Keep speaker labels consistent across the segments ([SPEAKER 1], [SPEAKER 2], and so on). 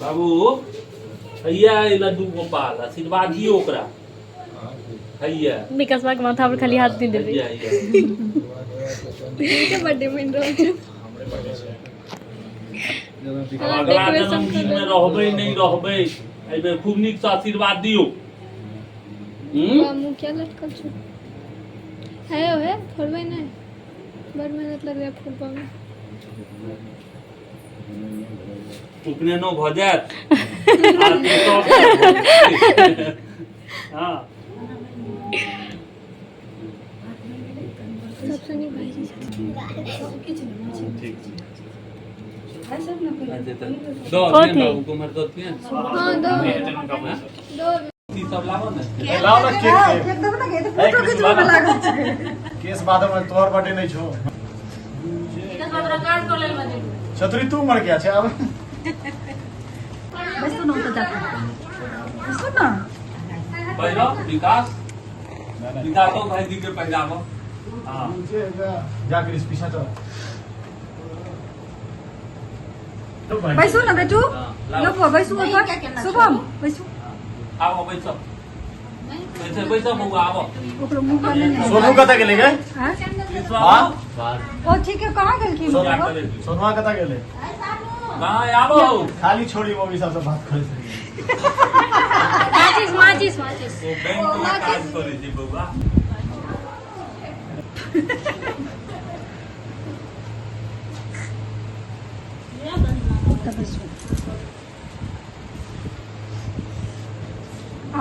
[SPEAKER 1] बाबू हैया लड्डू गोपाल आशीर्वाद दियो ओकरा हैया
[SPEAKER 2] विकास बा के माथा पर खाली हाथ नहीं देबे
[SPEAKER 1] हैया
[SPEAKER 3] के बर्थडे में रहो
[SPEAKER 1] अगला जन्मदिन में रहबै नहीं रहबै एहि बेर खूब नीक से आशीर्वाद दियो
[SPEAKER 3] मुँह क्या लटकल छो है फोड़बै नहीं बड़ मेहनत लग रहा है फोड़बा में
[SPEAKER 1] उपनयनो भ जायत हाँ
[SPEAKER 3] सबसे नहीं भाई
[SPEAKER 1] ठीक दो बाबू को मर दो
[SPEAKER 3] हाँ दो
[SPEAKER 1] सब लाओ ना
[SPEAKER 4] लाओ ना केक
[SPEAKER 5] एकदम ना के फोटो खिचबे में लागल छै
[SPEAKER 4] केस बाद में तोहर बर्थडे नहीं छो
[SPEAKER 2] विकास बा रिकॉर्ड कर लेल मजे
[SPEAKER 4] छतरी तू मर गया छे अब
[SPEAKER 5] बस तो न तो जाता सुन ना
[SPEAKER 1] पहला विकास विकास भाई जी के पहलावा हाँ
[SPEAKER 4] जाकर इस पीछा चल
[SPEAKER 5] बैसो ना बेटू लो बैसो ऊपर शुभम बैसो
[SPEAKER 1] आओ बैठो बैठो बउआ आओ
[SPEAKER 5] ओकरो मुंह पर नहीं
[SPEAKER 4] सोनू कता गेले गे
[SPEAKER 5] हां
[SPEAKER 4] हां
[SPEAKER 5] ओ ठीक है कहां गेल की
[SPEAKER 4] सोनवा कता गेले
[SPEAKER 1] कहां आओ
[SPEAKER 4] खाली छोड़ी मम्मी सब से बात करे
[SPEAKER 2] माचिस
[SPEAKER 1] तो बैंक में काज करे छी बउआ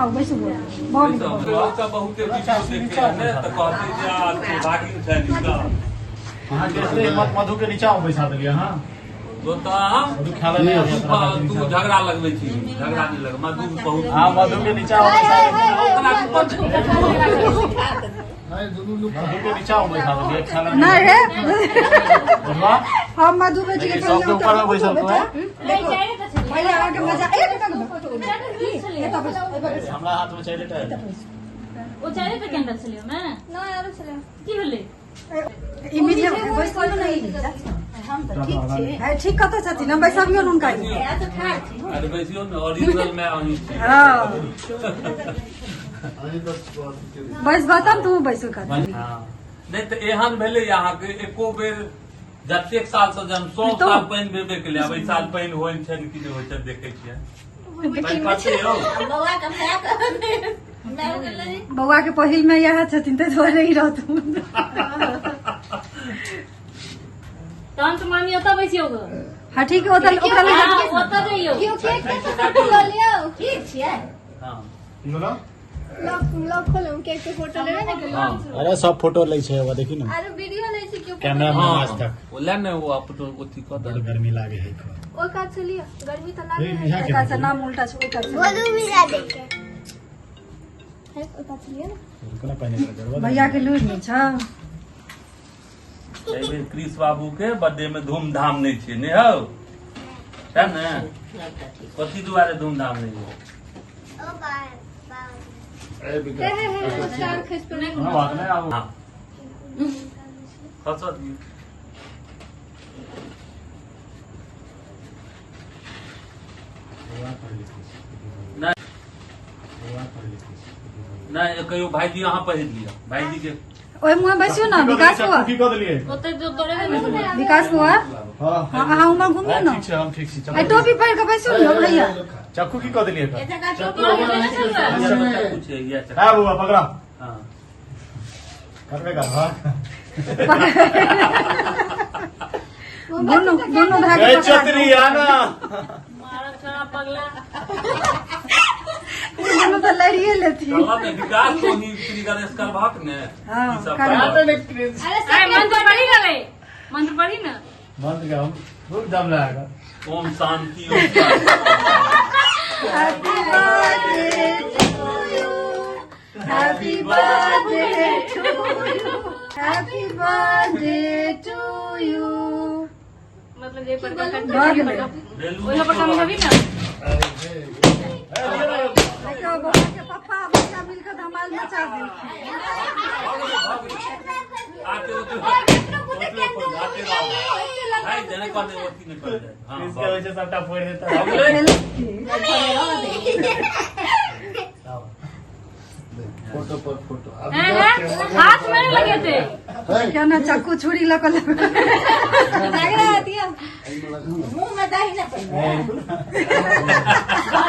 [SPEAKER 5] आओ बैसो बहुत
[SPEAKER 1] का बहुत वीडियो देखे ने त कहते जे आज भागिन छै निका
[SPEAKER 4] हां जैसे मत मधु के नीचा बैठा देलिए हां
[SPEAKER 1] तो हम
[SPEAKER 4] मधु खाला नहीं
[SPEAKER 1] तू झगड़ा लगबै छी झगड़ा नहीं लग मधु बहुत
[SPEAKER 4] हां मधु के नीचा बैठा मधु के नीचा बैठा देलिए खाला
[SPEAKER 5] ना रे
[SPEAKER 4] बनवा
[SPEAKER 5] हम मधु बेटी के
[SPEAKER 4] सबके ऊपर में बैठल तो है
[SPEAKER 5] पहले आके मजा एक
[SPEAKER 4] हमरा हाथ में चले टा
[SPEAKER 2] ओ चाहे पे कैंडल चलियो ना
[SPEAKER 3] ना यार चले
[SPEAKER 2] की भेले
[SPEAKER 5] इमीडिएट बैसो नहीं हम तो ठीक छे है ठीक कत छथिन हम बैसाबियो न उनका
[SPEAKER 2] तो ठार छी
[SPEAKER 1] अरे बैसियो न ओरिजिनल में आनी छी
[SPEAKER 5] हां बस बताम तू बैसो कर
[SPEAKER 1] हां नहीं तो एहन भेले यहाँ के एको बेर जतेक साल से जन 100 साल पानी बेबे के लिए अब साल पानी होइन छै कि नहीं होय छै देखे छियै
[SPEAKER 5] बउआ के पहिल में यह छथिन ते धोरे ही रहतु
[SPEAKER 2] तहन तो मामी ओता बैसियो ग
[SPEAKER 5] हां ठीक है ओता ओकरा ले
[SPEAKER 2] ओता जइयो
[SPEAKER 3] क्यों केक के फोटो ले लियो ठीक छियै
[SPEAKER 1] हां
[SPEAKER 4] बोलो
[SPEAKER 3] लॉक खोलो केक के फोटो लेबे ना के
[SPEAKER 4] अरे सब फोटो लै छै अब देखी ना
[SPEAKER 3] अरे वीडियो ले छी क्यों
[SPEAKER 4] कैमरा में आज तक
[SPEAKER 1] वो ले ने वो फोटो ओथी क
[SPEAKER 4] बड़ गर्मी लागे है
[SPEAKER 3] ओ का चलिए गर्मी तो लागे है
[SPEAKER 5] एका से नाम उल्टा छै ओका
[SPEAKER 3] बोलू भी जा देखे है ओ का चलिए ना
[SPEAKER 4] रुकना पहले करवा
[SPEAKER 5] भैया के लूर नहीं छ
[SPEAKER 1] एहि बेर कृष बाबू के बर्थडे में धूमधाम नहीं छै ने हो है ने कथी दुआरे धूमधाम नहीं हो
[SPEAKER 3] है चार खस पे नहीं
[SPEAKER 4] हां बात नहीं आओ
[SPEAKER 1] हां खसत नहीं कहियो भाईजी यहाँ पहिर लिया भाईजी के
[SPEAKER 5] ओए मुंह बैसियो ना विकास हुआ
[SPEAKER 4] की क देलिए
[SPEAKER 2] ओते जो तोरे में
[SPEAKER 5] विकास हुआ
[SPEAKER 4] हां
[SPEAKER 5] हां हां उमर घूमियो ना
[SPEAKER 4] ठीक छै हम ठीक छी
[SPEAKER 5] ए टोपी पहिर के बैसियो ना भैया
[SPEAKER 4] चक्कू की क देलिए का
[SPEAKER 1] कुछ है ये
[SPEAKER 4] हां बुआ पकड़ा
[SPEAKER 1] हाँ
[SPEAKER 4] करबे का हां
[SPEAKER 5] दोनों भाग
[SPEAKER 4] ए छतरी आना
[SPEAKER 2] मारा छड़ा पगला
[SPEAKER 5] दोनों तो लड़िए लेती
[SPEAKER 1] चला ने विकास कोनी श्री गणेश करभाक ने
[SPEAKER 5] हाँ,
[SPEAKER 1] ई सब
[SPEAKER 5] करवा।
[SPEAKER 1] करा।
[SPEAKER 2] अरे मंत्र पढ़ी ना रे मंत्र पढ़ी ना
[SPEAKER 4] मंत्र का हम खूब दम लगाएगा
[SPEAKER 1] ओम शांति ओम शांति
[SPEAKER 5] happy birthday to you happy birthday to you happy birthday to you
[SPEAKER 2] मतलब ये पर
[SPEAKER 5] भाग ले
[SPEAKER 2] ओला पर काम कभी ना
[SPEAKER 5] देखो बच्चा के पापा बच्चा मिलकर धमाल मचा दे
[SPEAKER 1] आते हो तो हाय जने कौन है वो नहीं कर दे हां
[SPEAKER 4] इसके वजह से सबटा फोड़ देता है
[SPEAKER 6] फोटो पर फोटो
[SPEAKER 2] हाथ में नहीं लगे थे
[SPEAKER 5] क्या ना चाकू छुरी लग रहा है दिया
[SPEAKER 6] मुंह में दही ना पड़ी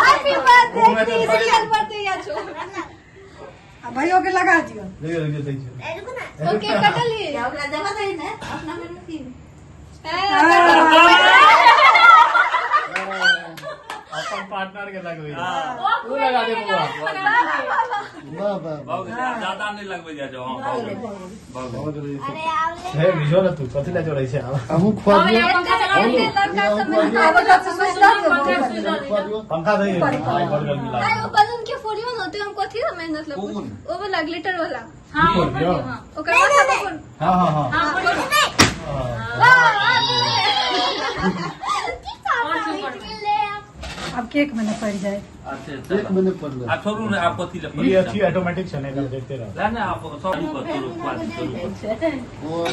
[SPEAKER 5] हैप्पी बर्थडे सीरियल बर्थडे या छो भाइयों के लगा दियो
[SPEAKER 3] ओके कटल ही
[SPEAKER 6] ओकरा जमा दही ना अपना में रखी
[SPEAKER 4] अपन पार्टनर के लग गई
[SPEAKER 2] वो
[SPEAKER 4] लगा दे बुआ
[SPEAKER 6] वाह वाह
[SPEAKER 1] बहुत ज्यादा नहीं लगबे जा जो हां बहुत
[SPEAKER 4] हे बिजो ना तू कथि ला जोड़ै छै
[SPEAKER 6] हमहु खुआ दियो
[SPEAKER 4] पंखा दे हां बड़ गर्मी
[SPEAKER 3] आए
[SPEAKER 4] लाग
[SPEAKER 3] वो बलून के फोड़ियो न तो हम कथि से मेहनत लग
[SPEAKER 6] कौन?
[SPEAKER 3] वो वाला ग्लिटर वाला
[SPEAKER 2] हां
[SPEAKER 3] ओकर माथा पर फोड़
[SPEAKER 4] हां हां हां
[SPEAKER 2] हां
[SPEAKER 5] अब केक में न पड़ जाए
[SPEAKER 1] अच्छा
[SPEAKER 6] एक महीने पड़ ले
[SPEAKER 1] आप छोड़ू ना आपको थी
[SPEAKER 4] ये अच्छी ऑटोमेटिक चने का देखते रहो
[SPEAKER 1] ला ना आप सब ऊपर करो क्वाद
[SPEAKER 6] वो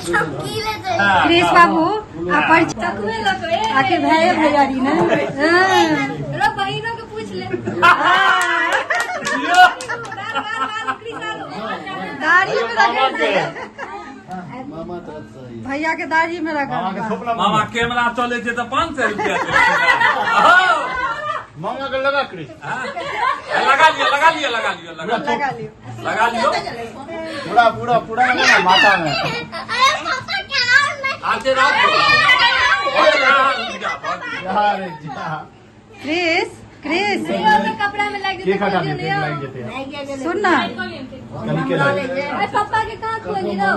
[SPEAKER 5] क्रिस बाबू आप पढ़
[SPEAKER 3] तकवे लग ए
[SPEAKER 5] आके भाई भैयारी ना
[SPEAKER 3] रो बहिनों के पूछ ले
[SPEAKER 5] दाढ़ी में रखा
[SPEAKER 6] मामा तरफ से ही
[SPEAKER 5] भैया के दाढ़ी में रखा
[SPEAKER 4] मामा के थोपला
[SPEAKER 1] मामा कैमरा चले छे तो 500 रुपया
[SPEAKER 4] मामा के लगा क्रिस
[SPEAKER 1] लगा लियो लगा लियो लगा लियो
[SPEAKER 5] लगा लियो
[SPEAKER 1] लगा लियो
[SPEAKER 4] पूरा पूरा पूरा लगा ना माथा में
[SPEAKER 1] आते रात
[SPEAKER 4] यार जा
[SPEAKER 5] क्रिस क्रिस
[SPEAKER 3] के कपड़ा में लग
[SPEAKER 4] के खटा देते लाइन देते
[SPEAKER 5] सुन ना
[SPEAKER 4] कनी के लागे
[SPEAKER 3] अरे पापा के कहां खोली रहो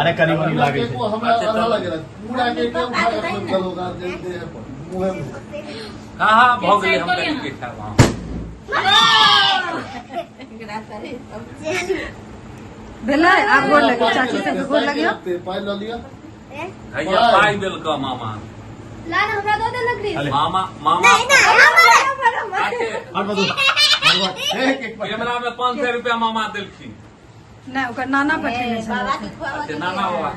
[SPEAKER 4] अरे कनी वनी लागे
[SPEAKER 6] को हमरा अच्छा लग रहा पूरा के उठा के चलो कर देते हैं मुंह में
[SPEAKER 1] हां भोगले हम कहीं के था वहां
[SPEAKER 5] बेला आप गोल लगे चाची से गोल लगियो
[SPEAKER 6] पाई लो लिया
[SPEAKER 1] भैया पाई बिल का मामा
[SPEAKER 3] लान हमरा दो दे लकड़ी
[SPEAKER 1] मामा मामा
[SPEAKER 4] हट बदू एक एक
[SPEAKER 1] कैमरा में 500 रुपया मामा दिलखिन
[SPEAKER 5] ना ओकर नाना पठेने छल
[SPEAKER 6] बाबा के
[SPEAKER 1] अच्छा नाना बाबा